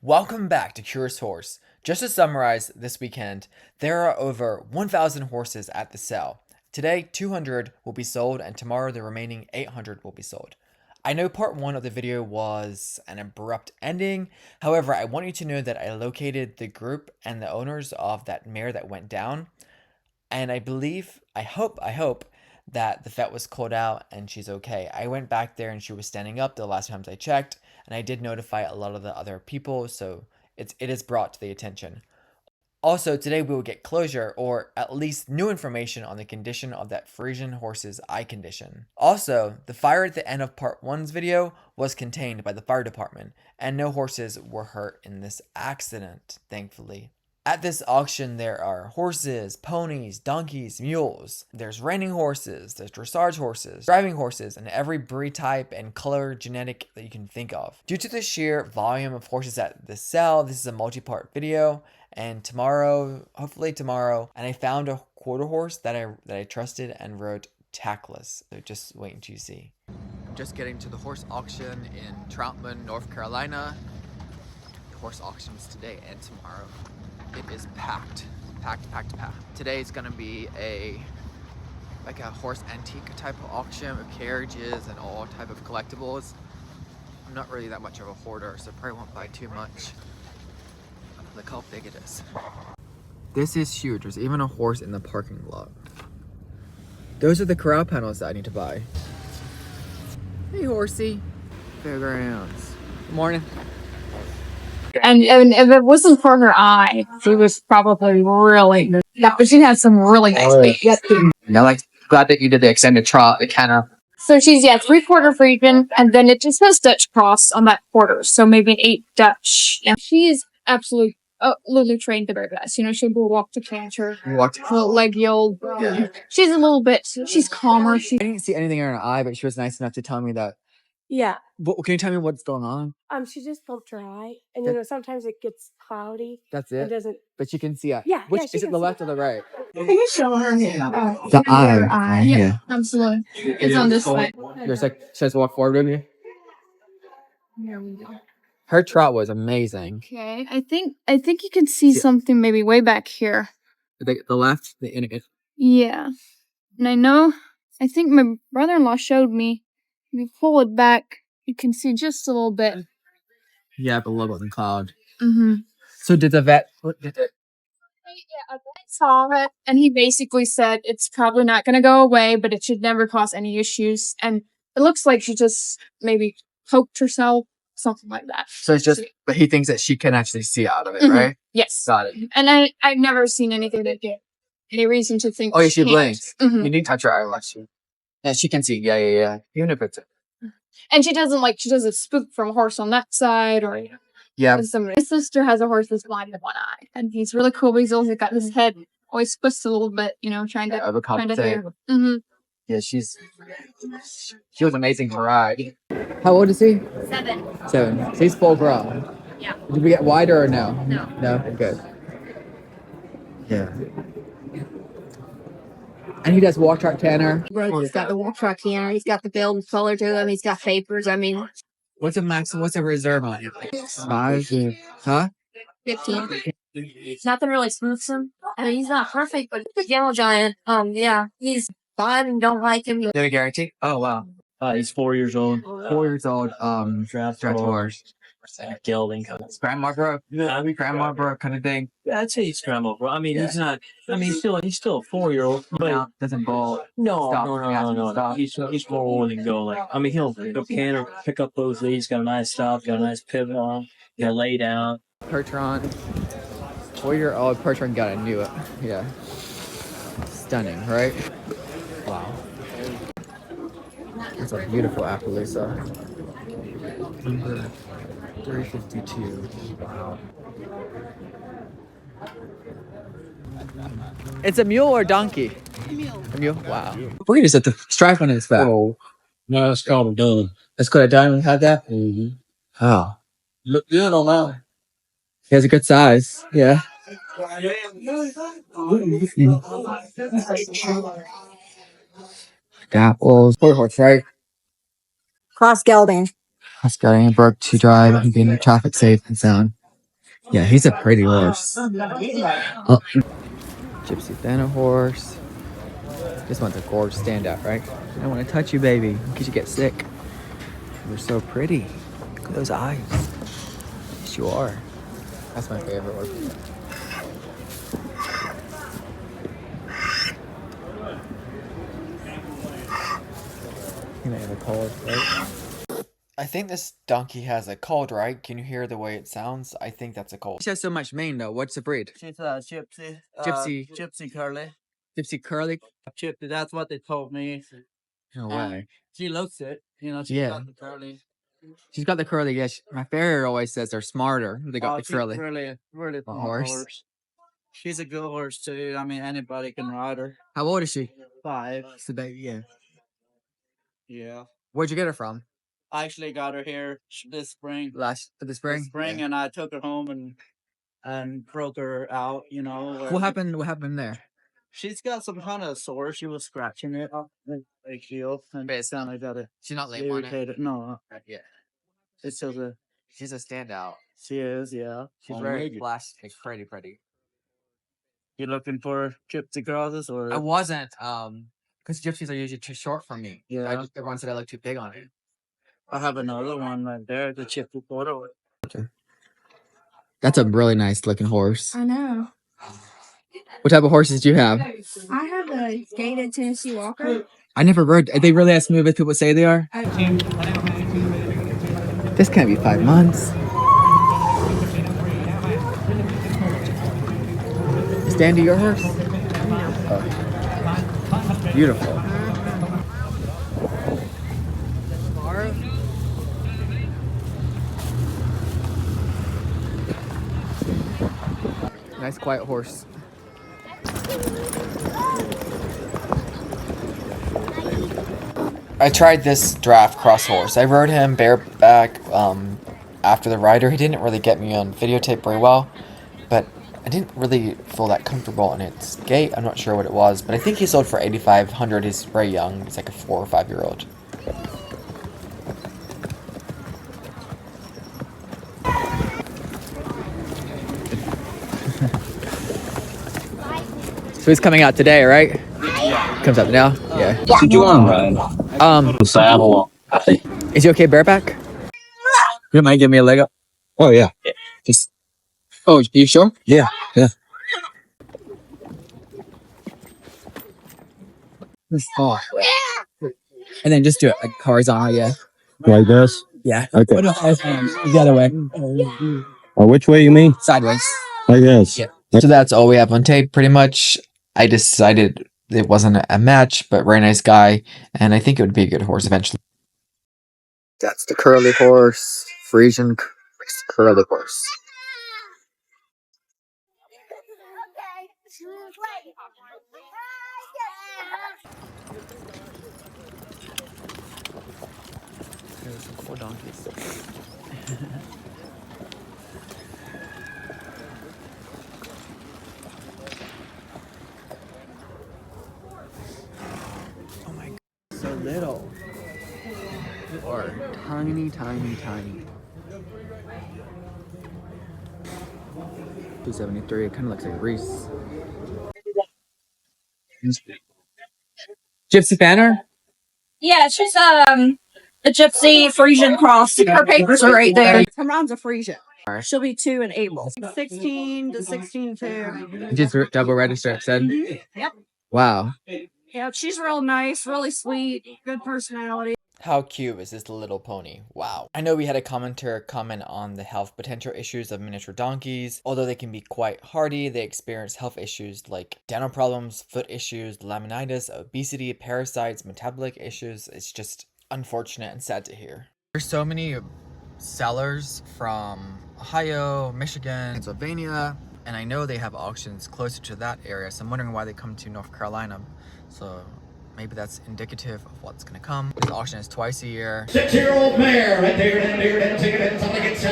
Welcome back to Curious Horse. Just to summarize this weekend, there are over 1,000 horses at the sale. Today, 200 will be sold, and tomorrow, the remaining 800 will be sold. I know part one of the video was an abrupt ending. However, I want you to know that I located the group and the owners of that mare that went down. And I hope that the vet was called out and she's okay. I went back there and she was standing up the last times I checked, and I did notify a lot of the other people, so it is brought to the attention. Also, today we will get closure, or at least new information on the condition of that Frisian horse's eye condition. Also, the fire at the end of part one's video was contained by the fire department, and no horses were hurt in this accident, thankfully. At this auction, there are horses, ponies, donkeys, mules. There's reining horses, there's dressage horses, driving horses, and every breed type and color genetic that you can think of. Due to the sheer volume of horses at the sale, this is a multi-part video. And tomorrow, hopefully tomorrow, and I found a quarter horse that I trusted and rode tackless. So just wait until you see. I'm just getting to the horse auction in Troutman, North Carolina. The horse auction is today and tomorrow. It is packed. Today is gonna be like a horse antique type of auction with carriages and all type of collectibles. I'm not really that much of a hoarder, so probably won't buy too much. Look how big it is. This is huge. There's even a horse in the parking lot. Those are the corral panels that I need to buy. Hey, horsey. Fairgrounds. Good morning. And if it wasn't for her eye, she was probably really good. Yeah, but she had some really nice weight. Yes. Yeah, like glad that you did the extended trot. It kind of. So she's 3/4 Frisian, and then it just says Dutch cross on that quarter. So maybe an 8 Dutch. Yeah, she's absolutely trained the very best. You know, she'll go walk to canter, leg yield. Yeah. She's a little bit. She's calmer. I didn't see anything in her eye, but she was nice enough to tell me that. Yeah. Can you tell me what's going on? She just bumped her eye, and sometimes it gets cloudy. That's it. It doesn't. But you can see it. Yeah. Which yeah, is it, the left or the right? Can you show her The eye. Yeah, absolutely. It's on this side. Just like says walk forward with me. Here we go. Her trot was amazing. Okay, I think you can see something maybe way back here. The left, the inner. Yeah, and I think my brother-in-law showed me. If you pull it back, you can see just a little bit. Yeah, below the cloud. Mm-hmm. So did the vet? Yeah, I saw it, and he basically said it's probably not going to go away, but it should never cause any issues. And it looks like she just maybe poked herself, something like that. So it's just, but he thinks that she can actually see out of it, right? Yes. Got it. And I've never seen anything that gave any reason to think. Oh, yeah, she blinks. Mm-hmm. You need to touch her eyelash. Yeah, she can see. Yeah. Even if it's. And she doesn't spook from a horse on that side or. Yeah. My sister has a horse that's blind in one eye, and he's really cool. But he's always got his head always twisted a little bit, trying to hear. Mm-hmm. Yeah, she was amazing to ride. How old is he? 7. 7. So he's full grown. Yeah. Did we get wider or no? No. No? Good. Yeah. And he does walk track canter. He's got the walk track here. He's got the build and color to him. He's got papers. I mean, What's a reserve on it? 5? Huh? 15. Nothing really smooths him. I mean, he's not perfect, but he's a yellow giant. Yeah, he's fine and don't like him. No guarantee? Oh, wow. He's 4 years old. 4 years old. Draft horse. Gelding. Grandma broke. Yeah, I mean, Grandma broke kind of thing. I'd say he's grandma, bro. I mean, he's not. I mean, he's still a 4-year-old. But Doesn't bolt. no. Stop. He's more willing to go. Like, I mean, he'll canter, pick up those leads. Got a nice stop. Got a nice pivot on. Got lay down. Percheron. 4-year-old Percheron got it. Knew it. Yeah. Stunning, right? Wow. It's a beautiful Appaloosa. Number 352. Wow. It's a mule or donkey? A mule. Wow. Breed is at the stripe on his back. Oh, no, that's called a dun. That's called a diamond. Had that? Mm-hmm. Oh. Look good on that. He has a good size. Yeah. Apples. Poor horse, right? Cross gelding. That's getting a broke to drive and being traffic safe and sound. Yeah, he's a pretty horse. Oh. Gypsy Banner horse. This one's a gorgeous standout, right? I don't want to touch you, baby, in case you get sick. You're so pretty. Look at those eyes. Yes, you are. That's my favorite horse. You may have a cold, right? I think this donkey has a cold, right? Can you hear the way it sounds? I think that's a cold. She has so much mane, though. What's the breed? She's a gypsy. Gypsy curly. Gypsy curly? Gypsy, that's what they told me. No way. She looks it. You know, she's got the curly. She's got the curly, yeah. My farrier always says they're smarter. They got the curly. Really a horse. She's a good horse, too. I mean, anybody can ride her. How old is she? 5. It's the baby, yeah. Yeah. Where'd you get her from? I actually got her here this spring. This spring? Yeah. And I took her home and broke her out, you know. What happened there? She's got some kind of sore. She was scratching it off the heel. And it's kind of got it. She's not lame on it? No. Yeah. It's just She's a standout. She is, yeah. She's very flashy, pretty. You looking for gypsy crosses or? I wasn't, because gypsies are usually too short for me. Yeah. Everyone said I look too big on it. I have another one right there, the gypsy photo. Okay. That's a really nice looking horse. I know. What type of horses do you have? I have a gated Tennessee Walker. I never heard. They really as smooth as people say they are? This can't be 5 months. Is Dandy your horse? Oh. Beautiful. Nice quiet horse. I tried this draft cross horse. I rode him bareback after the rider. He didn't really get me on videotape very well, but I didn't really feel that comfortable in its gait. I'm not sure what it was, but I think he sold for $8,500. He's very young. He's like a 4 or 5 year old. So he's coming out today, right? Yeah. Comes out now? Yeah. Did you want to ride? Saddle. Is he okay bareback? You mind giving me a leg up? Oh, yeah. Just. Oh, you sure? Yeah. Oh. And then just do it like horizontal, yeah. Like this? Yeah. Okay. The other way. Or which way you mean? Sideways. I guess. Yeah. So that's all we have on tape, pretty much. I decided it wasn't a match, but very nice guy, and I think it would be a good horse eventually. That's the curly horse, Frisian curly horse. There's some cool donkeys. Oh my god, so little. You are tiny. 273, it kind of looks like Reese. Gypsy Banner? Yeah, she's a gypsy Frisian cross. Her papers are right there. Her mom's a Frisian. She'll be 2 in April. 16 to 16 too. Just double register, it said? Yep. Wow. Yeah, she's real nice, really sweet, good personality. How cute is this little pony? Wow. I know we had a commenter comment on the health potential issues of miniature donkeys. Although they can be quite hardy, they experience health issues like dental problems, foot issues, laminitis, obesity, parasites, metabolic issues. It's just unfortunate and sad to hear. There's so many sellers from Ohio, Michigan, Pennsylvania, and I know they have auctions closer to that area, so I'm wondering why they come to North Carolina. So maybe that's indicative of what's gonna come. This auction is twice a year. 6-year-old mare right there, somebody gets $7,000, somebody gets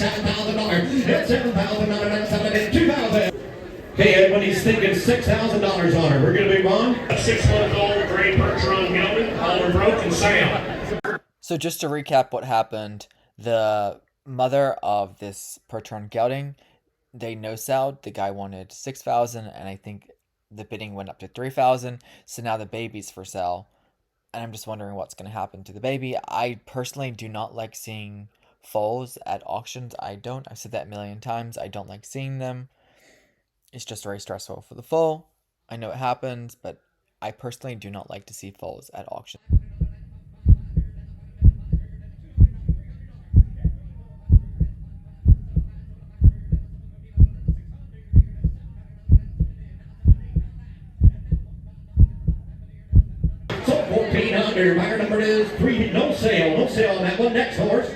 $7,000, it's $7,000, somebody gets $2,000. Okay, everybody's thinking $6,000 on her. We're gonna move on. A 6-month-old gray Percheron gelding, all are broken sound. So just to recap what happened, the mother of this Percheron gelding, they no-sowed. The guy wanted 6,000, and I think the bidding went up to 3,000. So now the baby's for sale, and I'm just wondering what's going to happen to the baby. I personally do not like seeing foals at auctions. I've said that a million times. I don't like seeing them. It's just very stressful for the foal. I know it happens, but I personally do not like to see foals at auction. So 1,400. Buyer number is 3. No sale. No sale on that one. Next horse.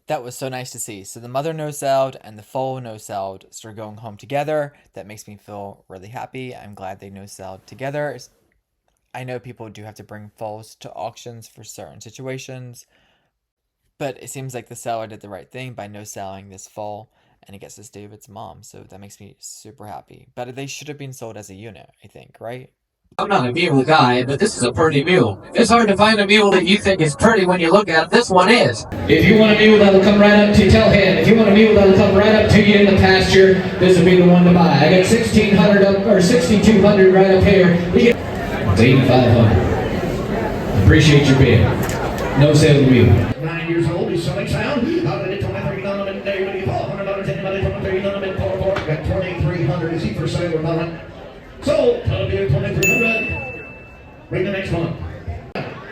That was so nice to see. So the mother no-sowed and the foal no-sowed started going home together. That makes me feel really happy. I'm glad they no-sowed together. I know people do have to bring foals to auctions for certain situations, but it seems like the seller did the right thing by no-selling this foal, and it gets to stay with its mom. So that makes me super happy. But they should have been sold as a unit, I think, right? I'm not a mule guy, but this is a pretty mule. It's hard to find a mule that you think is pretty when you look at it. This one is. If you want a mule that'll come right up to you, tell him. If you want a mule that'll come right up to you in the pasture, this will be the one to buy. I got 1,600 up or 6,200 right up here. It's 8,500. Appreciate your bid. No sale to mule. 9 years old. He's selling sound. Out of the 23 $400 $10 $4 got 2,300. Is he for sale or not? Sold. That'll be 2,300. Bring the next one.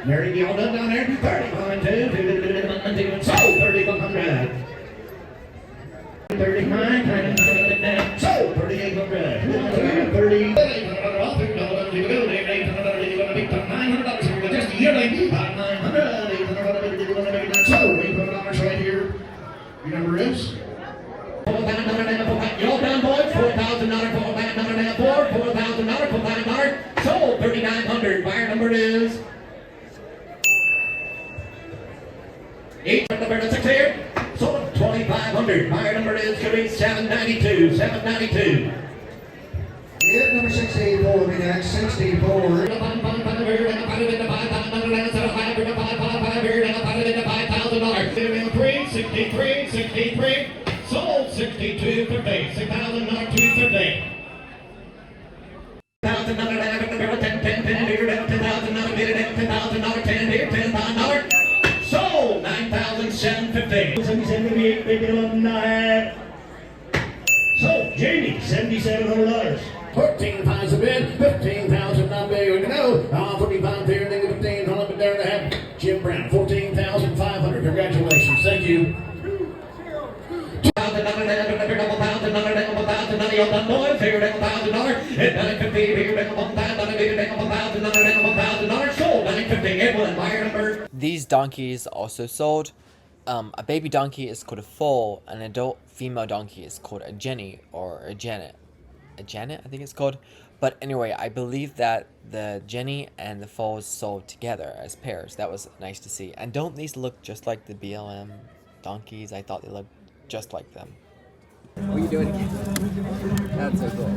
Mary, you all done down there? 31, sold. 3,100. 39, sold. 3,800. 30. Just yearly. 900. Sold. $800 right here. Your number is? You all done, boys? $4,000 $4,000 sold. 3,900. Buyer number is 8. Number 6 here. Sold 2,500. Buyer number is going to be 792. 792. Yeah, number 64, we got 64. $63. Sold 62.50. $6,250. Sold $9,750. Sold Jamie $7,700. 14,000 bid, 15,000 not big. We know. 45 there, then 15 there to have Jim Brown. 14,500. Congratulations. Thank you. These donkeys also sold. A baby donkey is called a foal. An adult female donkey is called a jenny or a janet. A janet, I think it's called. But anyway, I believe that the jenny and the foals sold together as pairs. That was nice to see. And don't these look just like the BLM donkeys? I thought they looked just like them. What are you doing again? That's so cool.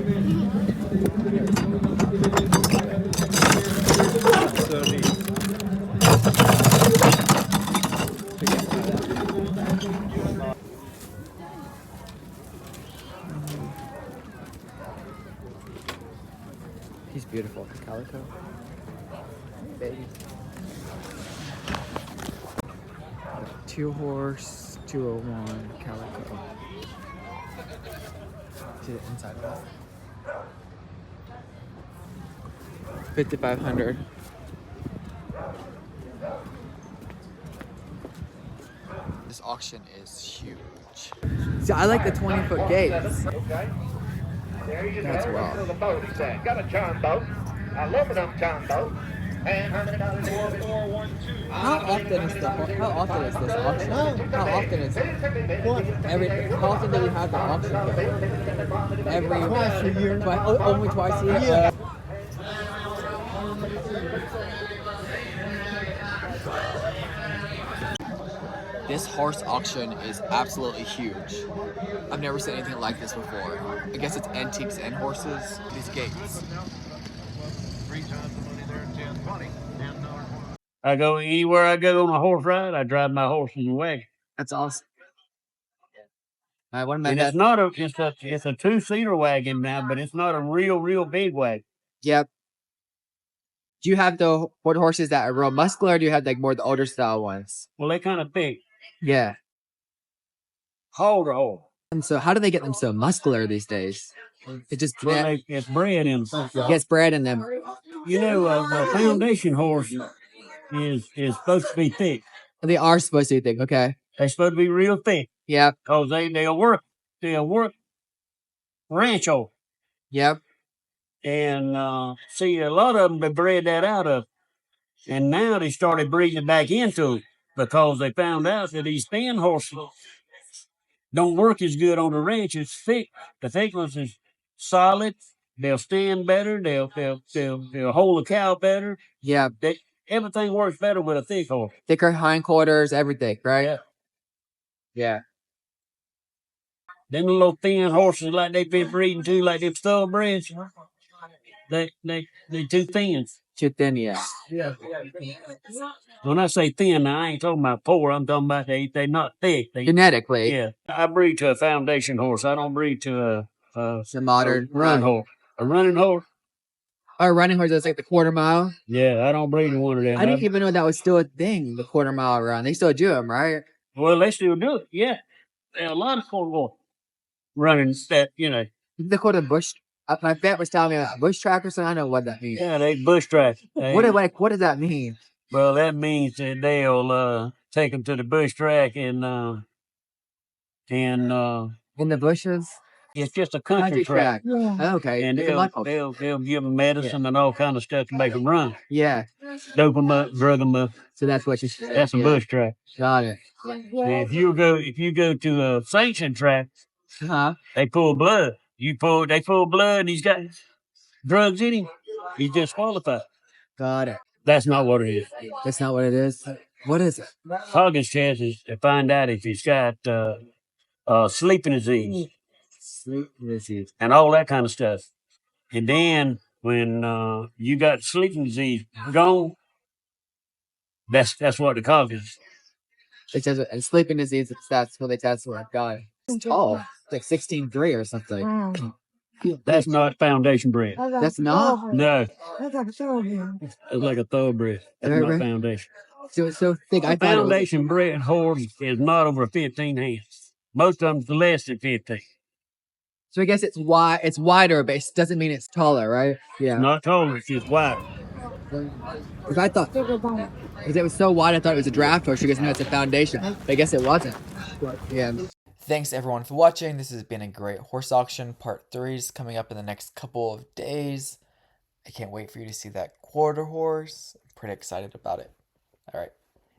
So neat. He's beautiful. Calico. Baby. 2-horse, 201 Calico. To the inside of that. 5,500. This auction is huge. See, I like the 20-foot gates. That's wild. Got a John boat, aluminum John boat. How often is this auction? How often is it? How often do we have the auction here? Twice a year. Only twice a year? Yeah. This horse auction is absolutely huge. I've never seen anything like this before. I guess it's antiques and horses. These gates. I go anywhere I go on a horse ride, I drive my horse in the wagon. That's awesome. All right, what am I? And it's not a it's a 2-seater wagon now, but it's not a real big wagon. Yep. Do you have the quarter horses that are real muscular, or do you have like more the older style ones? Well, they kind of thick. Yeah. Hold on. And so, how do they get them so muscular these days? It just It's bred in them. gets bred in them. You know, a foundation horse is supposed to be thick. They are supposed to be thick. Okay. They're supposed to be real thick. Yep. Cause they'll work rancho. Yep. And see, a lot of them they bred that out of, and now they started breeding it back into it because they found out that these thin horses don't work as good on the ranch as thick. The thick ones is solid. They'll stand better. They'll hold a cow better. Yeah. Everything works better with a thick horse. Thicker hindquarters, everything, right? Yeah. Yeah. Them little thin horses like they've been breeding too, like them thoroughbreds, they too thin. Too thin, yeah. Yeah. When I say thin, I ain't talking about poor. I'm talking about they not thick. Genetically. Yeah. I breed to a foundation horse. I don't breed to a modern run horse. A running horse. Our running horse is like the quarter mile. Yeah, I don't breed to one of them. I didn't even know that was still a thing. The quarter mile run. They still do them, right? Well, they still do it. Yeah, there are a lot of quarter running that They call it bush. My vet was telling me about bush track or something. I don't know what that means. Yeah, they bush track. What does that mean? Well, that means that they'll take them to the bush track and in the bushes. It's just a country track. Yeah. Okay. And they'll give them medicine and all kind of stuff to make them run. Yeah. Dope them up, drug them up. So that's what you. That's a bush track. Got it. And if you go to a sanctioned track, they pull blood. They pull blood, and he's got drugs in him. He's disqualified. Got it. That's not what it is. That's not what it is. What is it? Hoggins' chances to find out if he's got sleeping disease. And all that kind of stuff. And then when you got sleeping disease gone, that's what the cause is. It says and sleeping disease. That's what they test for. Got it. It's tall. It's like 16.3 or something. That's not foundation bred. That's not. No. It's like a thoroughbred. That's not foundation. So it's so thick. A foundation bred horse is not over 15 hands. Most of them's less than 15. So I guess it's wide. It's wider, but it doesn't mean it's taller, right? Yeah. Not taller. It's just wider. Because I thought, because it was so wide, I thought it was a draft horse. You guys know it's a foundation. But I guess it wasn't. Yeah. Thanks everyone for watching. This has been a great horse auction. Part 3 is coming up in the next couple of days. I can't wait for you to see that quarter horse. I'm pretty excited about it. All right.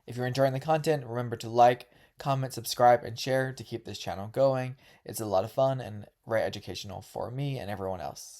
If you're enjoying the content, remember to like, comment, subscribe, and share to keep this channel going. It's a lot of fun and very educational for me and everyone else.